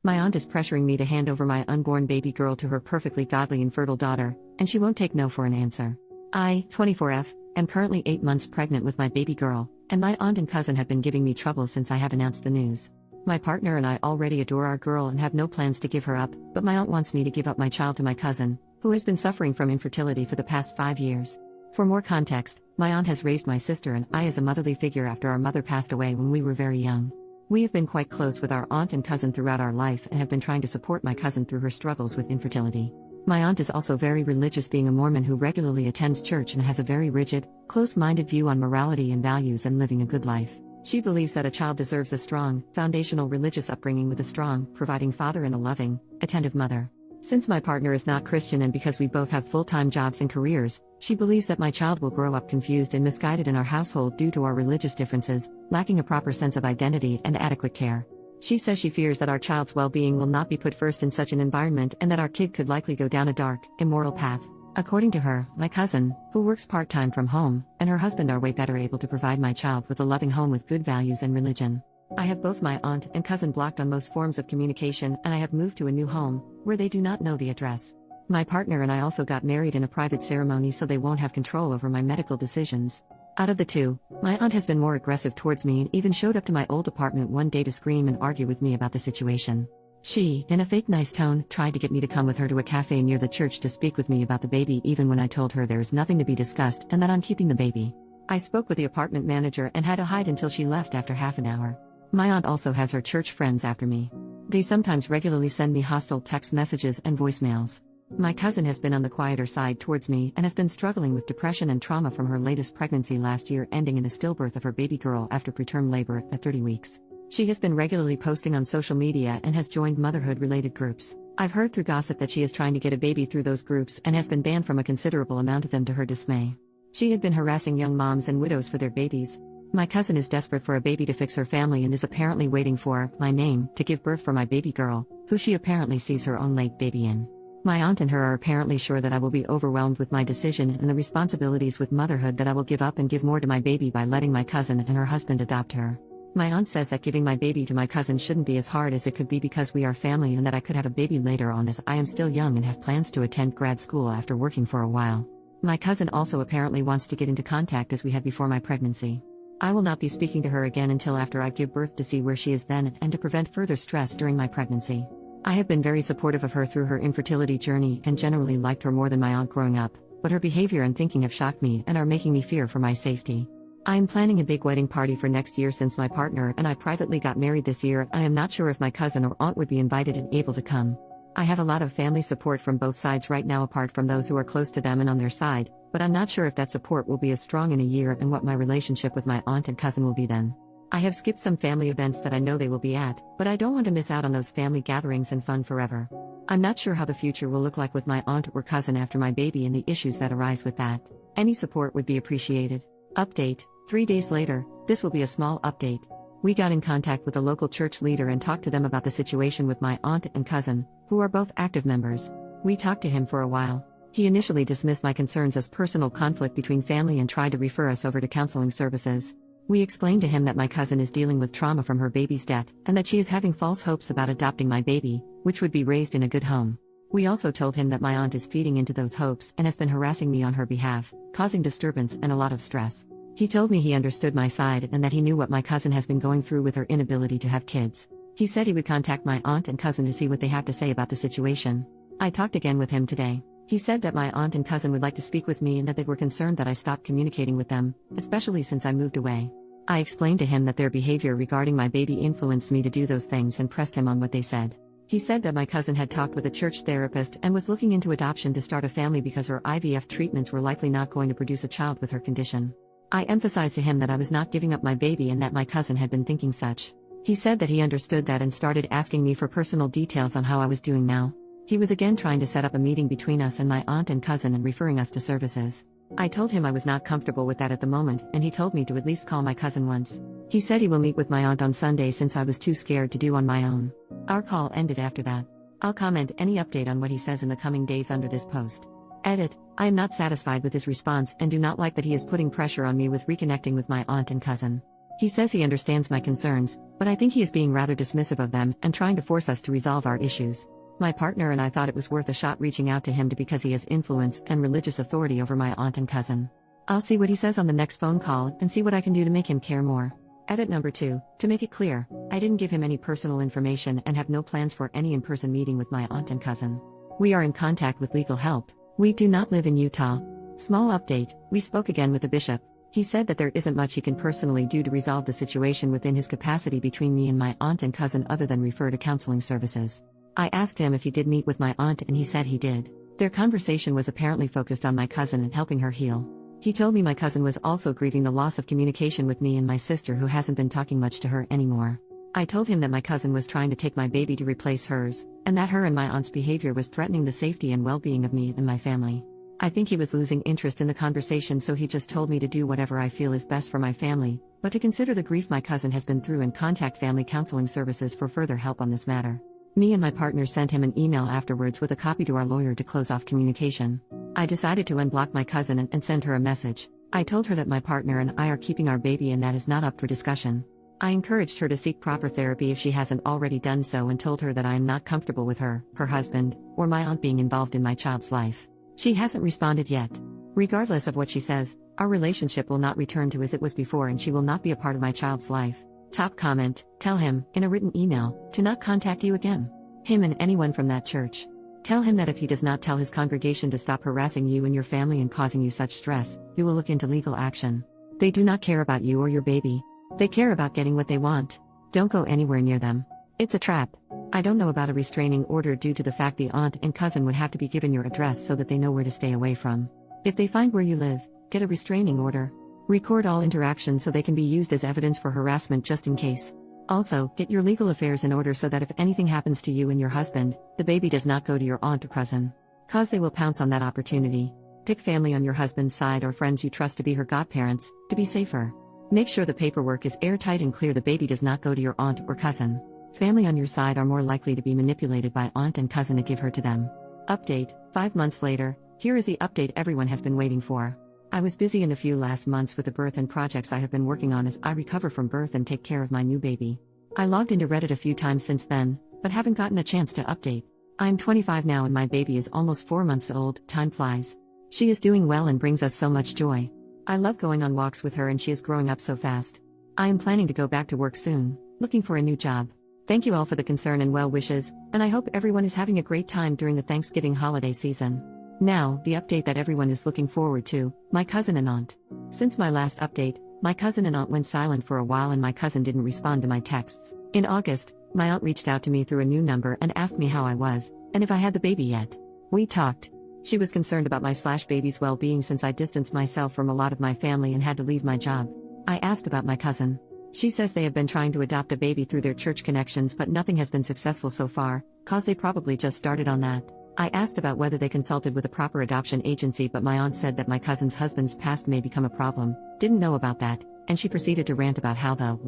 My aunt is pressuring me to hand over my unborn baby girl to her perfectly godly and fertile daughter, and she won't take no for an answer. I, 24F, am currently 8 months pregnant with my baby girl, and my aunt and cousin have been giving me trouble since I have announced the news. My partner and I already adore our girl and have no plans to give her up, but my aunt wants me to give up my child to my cousin, who has been suffering from infertility for the past 5 years. For more context, my aunt has raised my sister and I as a motherly figure after our mother passed away when we were very young. We have been quite close with our aunt and cousin throughout our life and have been trying to support my cousin through her struggles with infertility. My aunt is also very religious, being a Mormon who regularly attends church and has a very rigid, close-minded view on morality and values and living a good life. She believes that a child deserves a strong, foundational religious upbringing with a strong, providing father and a loving, attentive mother. Since my partner is not Christian and because we both have full-time jobs and careers, she believes that my child will grow up confused and misguided in our household due to our religious differences, lacking a proper sense of identity and adequate care. She says she fears that our child's well-being will not be put first in such an environment and that our kid could likely go down a dark, immoral path. According to her, my cousin, who works part-time from home, and her husband are way better able to provide my child with a loving home with good values and religion. I have both my aunt and cousin blocked on most forms of communication, and I have moved to a new home, where they do not know the address. My partner and I also got married in a private ceremony, so they won't have control over my medical decisions. Out of the two, my aunt has been more aggressive towards me and even showed up to my old apartment one day to scream and argue with me about the situation. She, in a fake nice tone, tried to get me to come with her to a cafe near the church to speak with me about the baby, even when I told her there is nothing to be discussed and that I'm keeping the baby. I spoke with the apartment manager and had to hide until she left after half an hour. My aunt also has her church friends after me. They sometimes regularly send me hostile text messages and voicemails. My cousin has been on the quieter side towards me and has been struggling with depression and trauma from her latest pregnancy last year, ending in a stillbirth of her baby girl after preterm labor at 30 weeks. She has been regularly posting on social media and has joined motherhood-related groups. I've heard through gossip that she is trying to get a baby through those groups and has been banned from a considerable amount of them to her dismay. She had been harassing young moms and widows for their babies. My cousin is desperate for a baby to fix her family and is apparently waiting for my name to give birth for my baby girl, who she apparently sees her own late baby in. My aunt and her are apparently sure that I will be overwhelmed with my decision and the responsibilities with motherhood, that I will give up and give more to my baby by letting my cousin and her husband adopt her. My aunt says that giving my baby to my cousin shouldn't be as hard as it could be because we are family, and that I could have a baby later on as I am still young and have plans to attend grad school after working for a while. My cousin also apparently wants to get into contact as we had before my pregnancy. I will not be speaking to her again until after I give birth to see where she is then and to prevent further stress during my pregnancy. I have been very supportive of her through her infertility journey and generally liked her more than my aunt growing up, but her behavior and thinking have shocked me and are making me fear for my safety. I am planning a big wedding party for next year since my partner and I privately got married this year. I am not sure if my cousin or aunt would be invited and able to come. I have a lot of family support from both sides right now apart from those who are close to them and on their side, but I'm not sure if that support will be as strong in a year and what my relationship with my aunt and cousin will be then. I have skipped some family events that I know they will be at, but I don't want to miss out on those family gatherings and fun forever. I'm not sure how the future will look like with my aunt or cousin after my baby and the issues that arise with that. Any support would be appreciated. Update: 3 days later, this will be a small update. We got in contact with a local church leader and talked to them about the situation with my aunt and cousin, who are both active members. We talked to him for a while. He initially dismissed my concerns as personal conflict between family and tried to refer us over to counseling services. We explained to him that my cousin is dealing with trauma from her baby's death and that she is having false hopes about adopting my baby, which would be raised in a good home. We also told him that my aunt is feeding into those hopes and has been harassing me on her behalf, causing disturbance and a lot of stress. He told me he understood my side and that he knew what my cousin has been going through with her inability to have kids. He said he would contact my aunt and cousin to see what they have to say about the situation. I talked again with him today. He said that my aunt and cousin would like to speak with me and that they were concerned that I stopped communicating with them, especially since I moved away. I explained to him that their behavior regarding my baby influenced me to do those things and pressed him on what they said. He said that my cousin had talked with a church therapist and was looking into adoption to start a family because her IVF treatments were likely not going to produce a child with her condition. I emphasized to him that I was not giving up my baby and that my cousin had been thinking such. He said that he understood that and started asking me for personal details on how I was doing now. He was again trying to set up a meeting between us and my aunt and cousin and referring us to services. I told him I was not comfortable with that at the moment, and he told me to at least call my cousin once. He said he will meet with my aunt on Sunday since I was too scared to do on my own. Our call ended after that. I'll comment any update on what he says in the coming days under this post. Edit: I am not satisfied with his response and do not like that he is putting pressure on me with reconnecting with my aunt and cousin. He says he understands my concerns, but I think he is being rather dismissive of them and trying to force us to resolve our issues. My partner and I thought it was worth a shot reaching out to him because he has influence and religious authority over my aunt and cousin. I'll see what he says on the next phone call and see what I can do to make him care more. Edit number 2, to make it clear, I didn't give him any personal information and have no plans for any in-person meeting with my aunt and cousin. We are in contact with legal help. We do not live in Utah. Small update, we spoke again with the bishop. He said that there isn't much he can personally do to resolve the situation within his capacity between me and my aunt and cousin other than refer to counseling services. I asked him if he did meet with my aunt and he said he did. Their conversation was apparently focused on my cousin and helping her heal. He told me my cousin was also grieving the loss of communication with me and my sister who hasn't been talking much to her anymore. I told him that my cousin was trying to take my baby to replace hers, and that her and my aunt's behavior was threatening the safety and well-being of me and my family. I think he was losing interest in the conversation, so he just told me to do whatever I feel is best for my family, but to consider the grief my cousin has been through and contact family counseling services for further help on this matter. Me and my partner sent him an email afterwards with a copy to our lawyer to close off communication. I decided to unblock my cousin and send her a message. I told her that my partner and I are keeping our baby and that is not up for discussion. I encouraged her to seek proper therapy if she hasn't already done so and told her that I am not comfortable with her husband, or my aunt being involved in my child's life. She hasn't responded yet. Regardless of what she says, our relationship will not return to as it was before and she will not be a part of my child's life. Top comment, tell him, in a written email, to not contact you again. Him and anyone from that church. Tell him that if he does not tell his congregation to stop harassing you and your family and causing you such stress, you will look into legal action. They do not care about you or your baby. They care about getting what they want. Don't go anywhere near them. It's a trap. I don't know about a restraining order due to the fact the aunt and cousin would have to be given your address so that they know where to stay away from. If they find where you live, get a restraining order. Record all interactions so they can be used as evidence for harassment just in case. Also, get your legal affairs in order so that if anything happens to you and your husband, the baby does not go to your aunt or cousin. Cause they will pounce on that opportunity. Pick family on your husband's side or friends you trust to be her godparents, to be safer. Make sure the paperwork is airtight and clear. The baby does not go to your aunt or cousin. Family on your side are more likely to be manipulated by aunt and cousin to give her to them. Update, 5 months later, here is the update everyone has been waiting for. I was busy in the few last months with the birth and projects I have been working on as I recover from birth and take care of my new baby. I logged into Reddit a few times since then, but haven't gotten a chance to update. I'm 25 now and my baby is almost 4 months old. Time flies. She is doing well and brings us so much joy. I love going on walks with her and she is growing up so fast. I am planning to go back to work soon, looking for a new job. Thank you all for the concern and well wishes, and I hope everyone is having a great time during the Thanksgiving holiday season. Now, the update that everyone is looking forward to, my cousin and aunt. Since my last update, my cousin and aunt went silent for a while and my cousin didn't respond to my texts. In August, my aunt reached out to me through a new number and asked me how I was, and if I had the baby yet. We talked. She was concerned about my baby's well-being since I distanced myself from a lot of my family and had to leave my job. I asked about my cousin. She says they have been trying to adopt a baby through their church connections but nothing has been successful so far, cause they probably just started on that. I asked about whether they consulted with a proper adoption agency but my aunt said that my cousin's husband's past may become a problem, didn't know about that, and she proceeded to rant about how the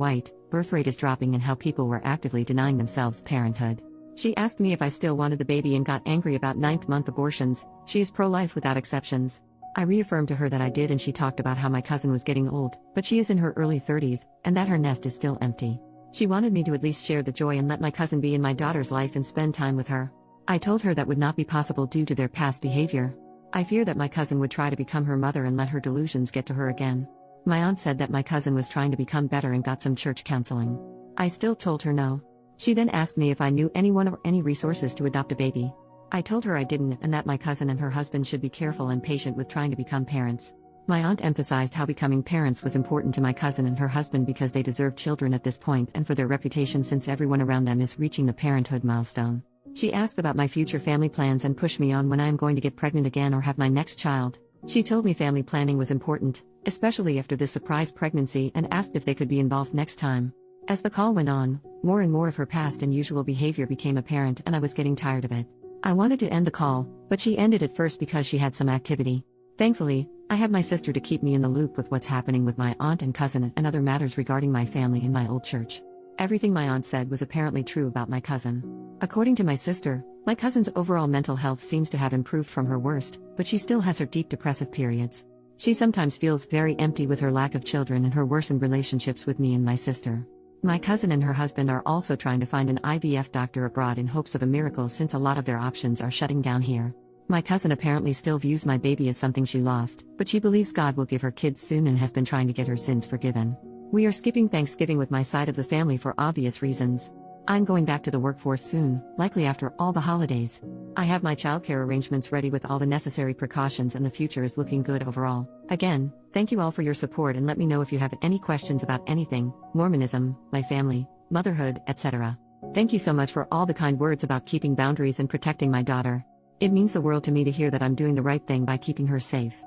birth rate is dropping and how people were actively denying themselves parenthood. She asked me if I still wanted the baby and got angry about 9th-month abortions. She is pro-life without exceptions. I reaffirmed to her that I did and she talked about how my cousin was getting old, but she is in her early 30s, and that her nest is still empty. She wanted me to at least share the joy and let my cousin be in my daughter's life and spend time with her. I told her that would not be possible due to their past behavior. I fear that my cousin would try to become her mother and let her delusions get to her again. My aunt said that my cousin was trying to become better and got some church counseling. I still told her no. She then asked me if I knew anyone or any resources to adopt a baby. I told her I didn't and that my cousin and her husband should be careful and patient with trying to become parents. My aunt emphasized how becoming parents was important to my cousin and her husband because they deserve children at this point and for their reputation since everyone around them is reaching the parenthood milestone. She asked about my future family plans and pushed me on when I am going to get pregnant again or have my next child. She told me family planning was important, especially after this surprise pregnancy, and asked if they could be involved next time. As the call went on, more and more of her past and usual behavior became apparent and I was getting tired of it. I wanted to end the call, but she ended it first because she had some activity. Thankfully, I have my sister to keep me in the loop with what's happening with my aunt and cousin and other matters regarding my family and my old church. Everything my aunt said was apparently true about my cousin. According to my sister, my cousin's overall mental health seems to have improved from her worst, but she still has her deep depressive periods. She sometimes feels very empty with her lack of children and her worsened relationships with me and my sister. My cousin and her husband are also trying to find an IVF doctor abroad in hopes of a miracle since a lot of their options are shutting down here. My cousin apparently still views my baby as something she lost, but she believes God will give her kids soon and has been trying to get her sins forgiven. We are skipping Thanksgiving with my side of the family for obvious reasons. I'm going back to the workforce soon, likely after all the holidays. I have my childcare arrangements ready with all the necessary precautions and the future is looking good overall. Again, thank you all for your support and let me know if you have any questions about anything, Mormonism, my family, motherhood, etc. Thank you so much for all the kind words about keeping boundaries and protecting my daughter. It means the world to me to hear that I'm doing the right thing by keeping her safe.